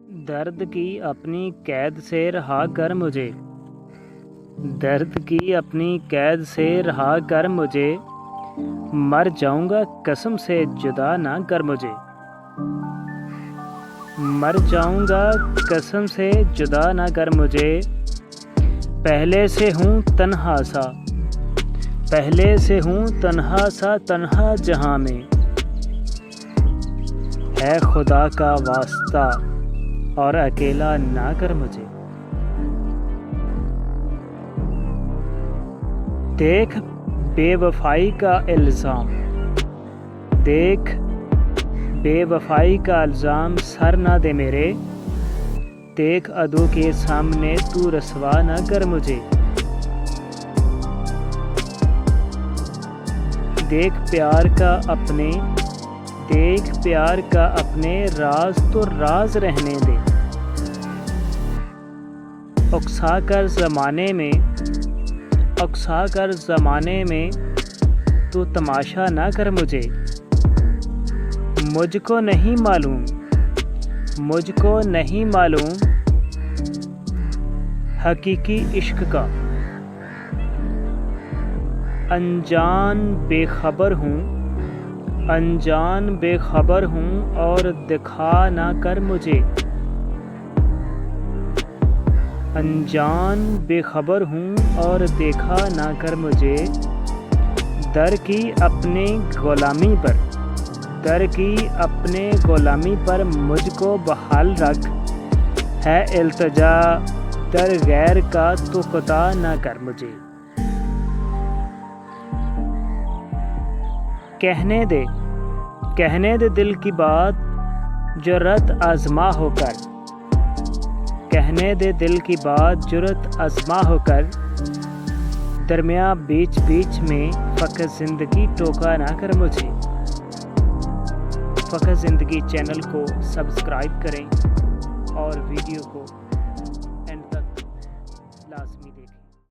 दर्द की अपनी कैद से रहा कर मुझे, दर्द की अपनी कैद से रहा कर मुझे, मर जाऊंगा कसम से जुदा ना कर मुझे, मर जाऊंगा कसम से जुदा ना कर मुझे। पहले से हूँ तन्हा सा, पहले से हूँ तन्हा सा, तन्हा जहाँ में है खुदा का वास्ता और अकेला ना कर मुझे। देख बेवफाई का इल्ज़ाम, देख बेवफाई का इल्ज़ाम सर ना दे मेरे, देख अदों के सामने तू रसवा ना कर मुझे। देख प्यार का अपने, देख प्यार का अपने राज तो राज रहने दे। उकसा कर ज़माने में, उकसा कर ज़माने में तू तमाशा ना कर मुझे। मुझको नहीं मालूम, मुझको नहीं मालूम हकीकी इश्क का। अनजान बेखबर हूँ, अनजान बेखबर हूँ और दिखा ना कर मुझे। अनजान बेखबर हूँ और देखा ना कर मुझे। दर की अपने ग़ुलामी पर, दर की अपने ग़ुलामी पर मुझको बहाल रख। है इल्तिजा दर गैर का तो क़ुता ना कर मुझे। कहने दे दिल की बात जुर्रत आज़मा होकर, कहने दे दिल की बात जुर्रत आज़मा होकर। दरमियाँ बीच बीच में फ़क़्र ज़िंदगी टोका ना कर मुझे। फ़क़्र ज़िंदगी चैनल को सब्सक्राइब करें और वीडियो को एंड तक लाज़मी